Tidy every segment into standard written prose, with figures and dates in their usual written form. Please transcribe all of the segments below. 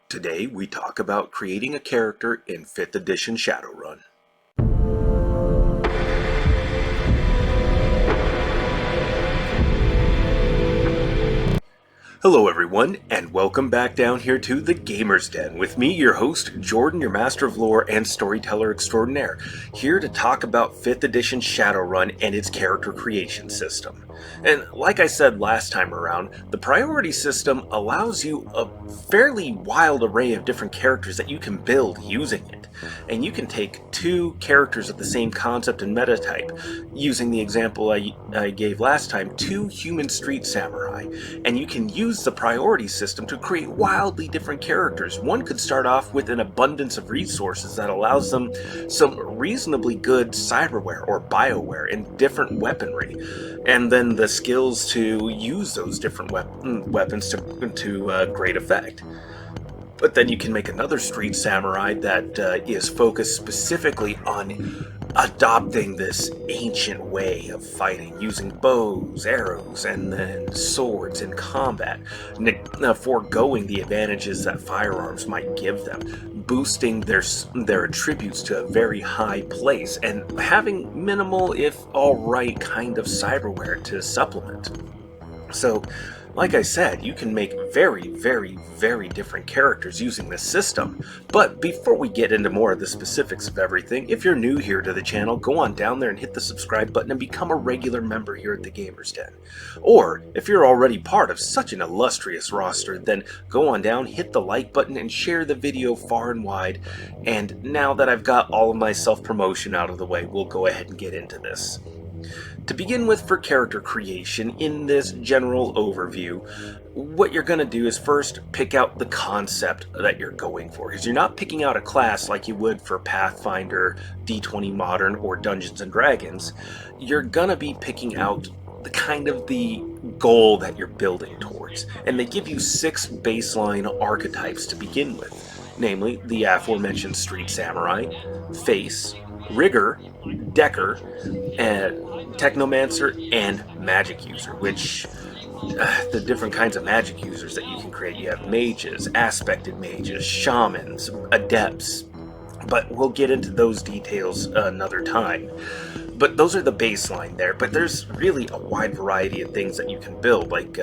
Today we talk about creating a character in 5th edition Shadowrun. Hello everyone, and welcome back down here to the Gamer's Den with me, your host, Jordan, your master of lore and storyteller extraordinaire, here to talk about 5th edition Shadowrun and its character creation system. And like I said last time around, the priority system allows you a fairly wild array of different characters that you can build using it. And you can take two characters of the same concept and meta type, using the example I gave last time, two human street samurai, and you can use the priority system to create wildly different characters. One could start off with an abundance of resources that allows them some reasonably good cyberware or bioware and different weaponry, and then the skills to use those different weapons to great effect. But then you can make another street samurai that is focused specifically on adopting this ancient way of fighting, using bows, arrows, and then swords in combat, foregoing the advantages that firearms might give them, boosting their attributes to a very high place, and having minimal, if alright, kind of cyberware to supplement. So, like I said, you can make very, very, very different characters using this system. But before we get into more of the specifics of everything, if you're new here to the channel, go on down there and hit the subscribe button and become a regular member here at the Gamer's Den. Or, if you're already part of such an illustrious roster, then go on down, hit the like button, and share the video far and wide. And now that I've got all of my self-promotion out of the way, we'll go ahead and get into this. To begin with, for character creation, in this general overview, what you're going to do is first pick out the concept that you're going for, because you're not picking out a class like you would for Pathfinder, D20 Modern, or Dungeons & Dragons. You're going to be picking out the goal that you're building towards, and they give you 6 baseline archetypes to begin with, namely the aforementioned Street Samurai, Face, Rigger, Decker, Technomancer, and Magic User, which the different kinds of magic users that you can create. You have mages, aspected mages, shamans, adepts, but we'll get into those details another time. But those are the baseline there, but there's really a wide variety of things that you can build, like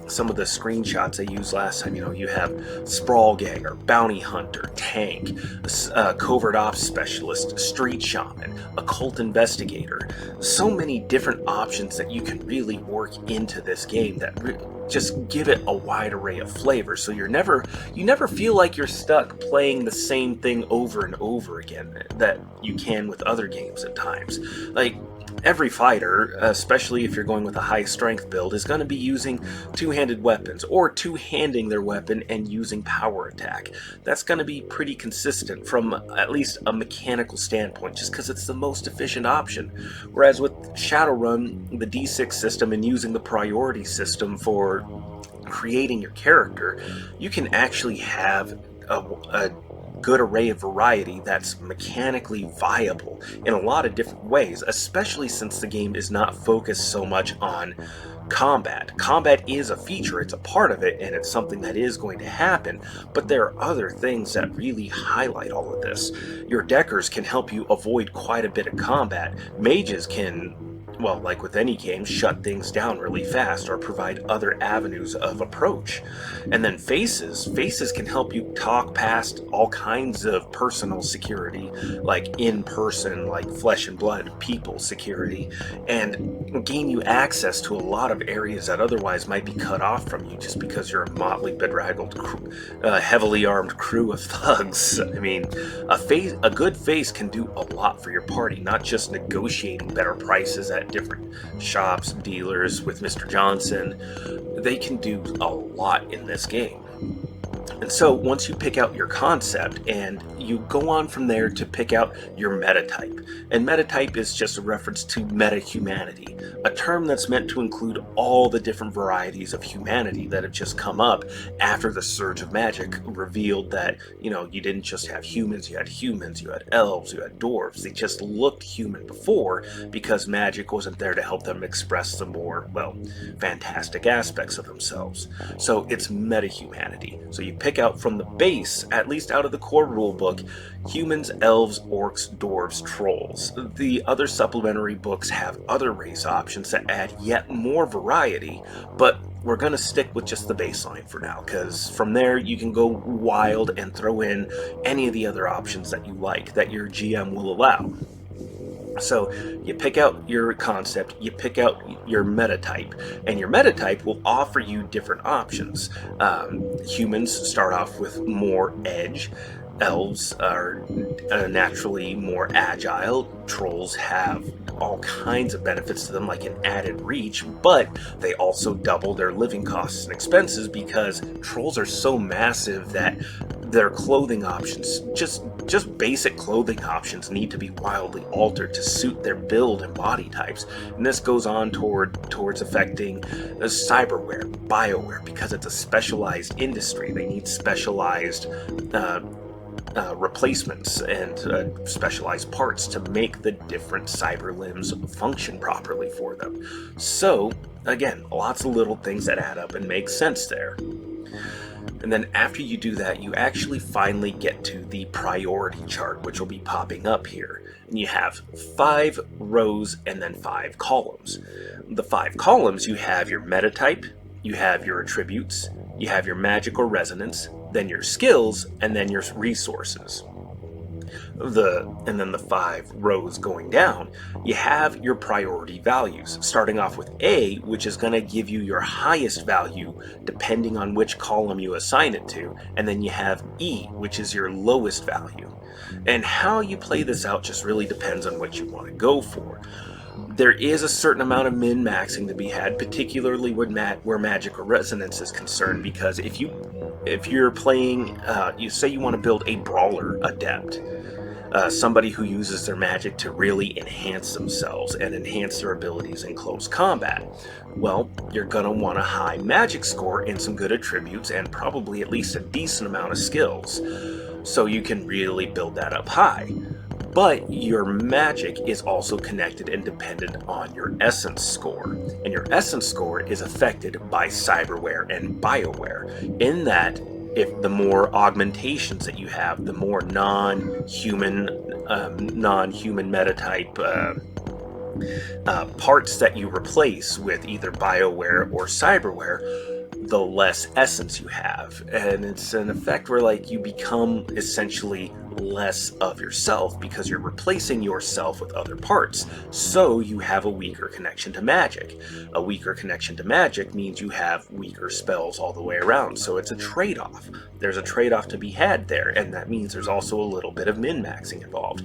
some of the screenshots I used last time. You have Sprawl Ganger, Bounty Hunter, Tank, Covert Ops Specialist, Street Shaman, Occult Investigator. So many different options that you can really work into this game that just give it a wide array of flavors, so you never feel like you're stuck playing the same thing over and over again that you can with other games at times. Like, every fighter, especially if you're going with a high strength build, is going to be using two-handed weapons, or two-handing their weapon and using power attack. That's going to be pretty consistent from at least a mechanical standpoint, just because it's the most efficient option. Whereas with Shadowrun, the D6 system, and using the priority system for creating your character, you can actually have a good array of variety that's mechanically viable in a lot of different ways, especially since the game is not focused so much on combat. Combat is a feature, it's a part of it, and it's something that is going to happen, but there are other things that really highlight all of this. Your Deckers can help you avoid quite a bit of combat. Mages can, well, like with any game, shut things down really fast or provide other avenues of approach. And then faces can help you talk past all kinds of personal security, like in-person, like flesh and blood people security, and gain you access to a lot of areas that otherwise might be cut off from you just because you're a motley, bedraggled, heavily armed crew of thugs. I mean, a good face can do a lot for your party, not just negotiating better prices at different shops, dealers with Mr. Johnson. They can do a lot in this game. And so once you pick out your concept, and you go on from there to pick out your metatype. And metatype is just a reference to metahumanity, a term that's meant to include all the different varieties of humanity that have just come up after the surge of magic revealed that, you didn't just have humans, you had elves, you had dwarves. They just looked human before because magic wasn't there to help them express the more, fantastic aspects of themselves. So it's metahumanity. So you you pick out from the base, at least out of the core rulebook, humans, elves, orcs, dwarves, trolls. The other supplementary books have other race options that add yet more variety, but we're going to stick with just the baseline for now, because from there you can go wild and throw in any of the other options that you like, that your GM will allow. So you pick out your concept, you pick out your meta type, and your meta type will offer you different options. Humans start off with more edge. Elves are naturally more agile. Trolls have all kinds of benefits to them, like an added reach, but they also double their living costs and expenses because trolls are so massive that their clothing options, just basic clothing options, need to be wildly altered to suit their build and body types. And this goes on towards affecting cyberware, bioware, because it's a specialized industry. They need specialized replacements and specialized parts to make the different cyber limbs function properly for them. So, again, lots of little things that add up and make sense there. And then after you do that, you actually finally get to the priority chart, which will be popping up here. And you have 5 rows and then 5 columns. The 5 columns, you have your meta type, you have your attributes, you have your magic or resonance, then your skills, and then your resources. And then the 5 rows going down, you have your priority values, starting off with A, which is going to give you your highest value depending on which column you assign it to, and then you have E, which is your lowest value. And how you play this out just really depends on what you want to go for. There is a certain amount of min-maxing to be had, particularly where magic or resonance is concerned, because if you're playing, you say you want to build a brawler adept, somebody who uses their magic to really enhance themselves and enhance their abilities in close combat. Well, you're going to want a high magic score and some good attributes and probably at least a decent amount of skills, so you can really build that up high. But your magic is also connected and dependent on your essence score. And your essence score is affected by cyberware and bioware, in that if the more augmentations that you have, the more non-human meta type parts that you replace with either bioware or cyberware, the less essence you have. And it's an effect where, like, you become essentially less of yourself because you're replacing yourself with other parts. So you have a weaker connection to magic. A weaker connection to magic means you have weaker spells all the way around. So it's a trade-off. There's a trade-off to be had there, and that means there's also a little bit of min-maxing involved.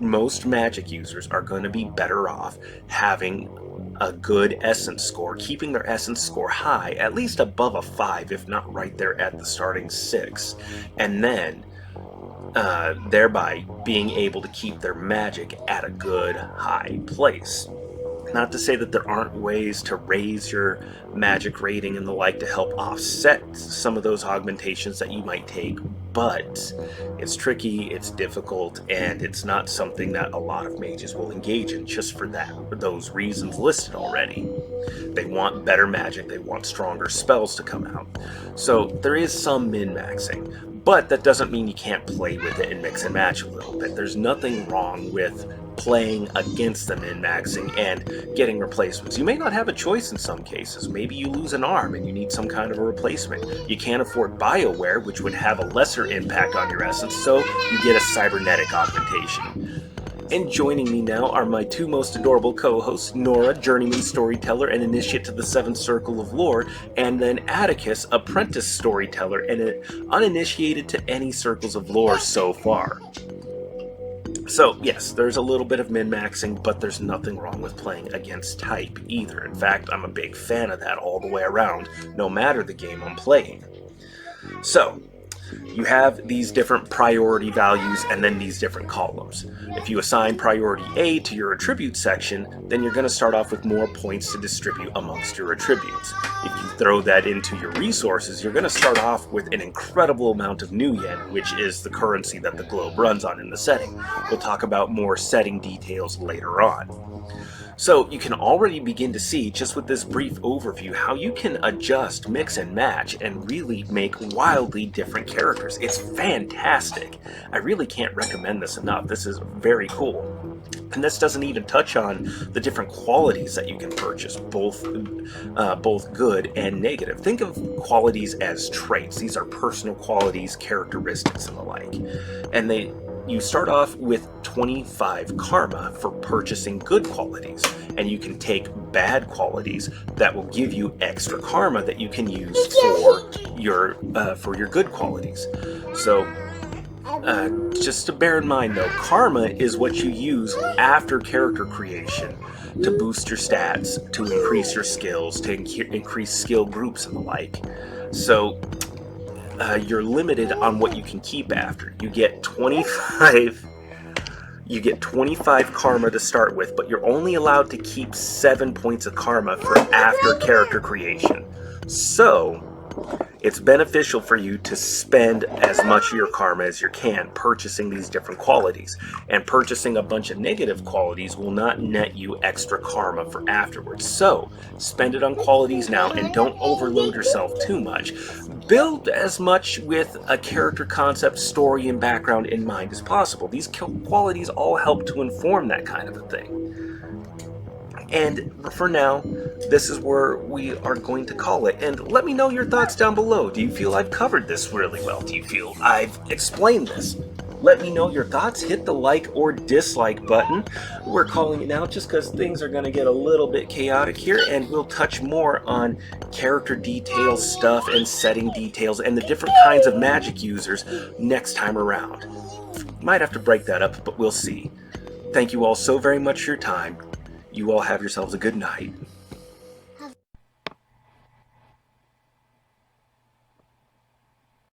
Most magic users are going to be better off having a good essence score, keeping their essence score high, at least above a 5, if not right there at the starting 6, and then thereby being able to keep their magic at a good high place. Not to say that there aren't ways to raise your magic rating and the like to help offset some of those augmentations that you might take, but it's tricky, it's difficult, and it's not something that a lot of mages will engage in just for those reasons listed already. They want better magic, they want stronger spells to come out. So there is some min-maxing, but that doesn't mean you can't play with it and mix and match a little bit. There's nothing wrong with playing against the min-maxing and getting replacements. You may not have a choice in some cases. Maybe you lose an arm and you need some kind of a replacement. You can't afford bioware, which would have a lesser impact on your essence, so you get a cybernetic augmentation. And joining me now are my 2 most adorable co-hosts, Nora, journeyman storyteller and initiate to the 7th Circle of Lore, and then Atticus, apprentice storyteller and uninitiated to any circles of lore so far. So, yes, there's a little bit of min-maxing, but there's nothing wrong with playing against type either. In fact, I'm a big fan of that all the way around, no matter the game I'm playing. So, you have these different priority values and then these different columns. If you assign priority A to your attribute section, then you're going to start off with more points to distribute amongst your attributes. If you throw that into your resources, you're going to start off with an incredible amount of new yen, which is the currency that the globe runs on in the setting. We'll talk about more setting details later on. So you can already begin to see, just with this brief overview, how you can adjust, mix and match, and really make wildly different characters. It's fantastic. I really can't recommend this enough. This is very cool. And this doesn't even touch on the different qualities that you can purchase, both good and negative. Think of qualities as traits. These are personal qualities, characteristics, and the like. And you start off with 25 karma for purchasing good qualities, and you can take bad qualities that will give you extra karma that you can use for your good qualities. So just to bear in mind though, karma is what you use after character creation to boost your stats, to increase your skills, to increase skill groups and the like. So you're limited on what you can keep after. You get 25 karma to start with, but you're only allowed to keep 7 points of karma for after character creation. So it's beneficial for you to spend as much of your karma as you can purchasing these different qualities. And purchasing a bunch of negative qualities will not net you extra karma for afterwards. So spend it on qualities now and don't overload yourself too much. Build as much with a character concept, story, and background in mind as possible. These qualities all help to inform that kind of a thing. And for now, this is where we are going to call it. And let me know your thoughts down below. Do you feel I've covered this really well? Do you feel I've explained this? Let me know your thoughts. Hit the like or dislike button. We're calling it now just because things are going to get a little bit chaotic here, and we'll touch more on character details stuff and setting details and the different kinds of magic users next time around. Might have to break that up, but we'll see. Thank you all so very much for your time. You all have yourselves a good night.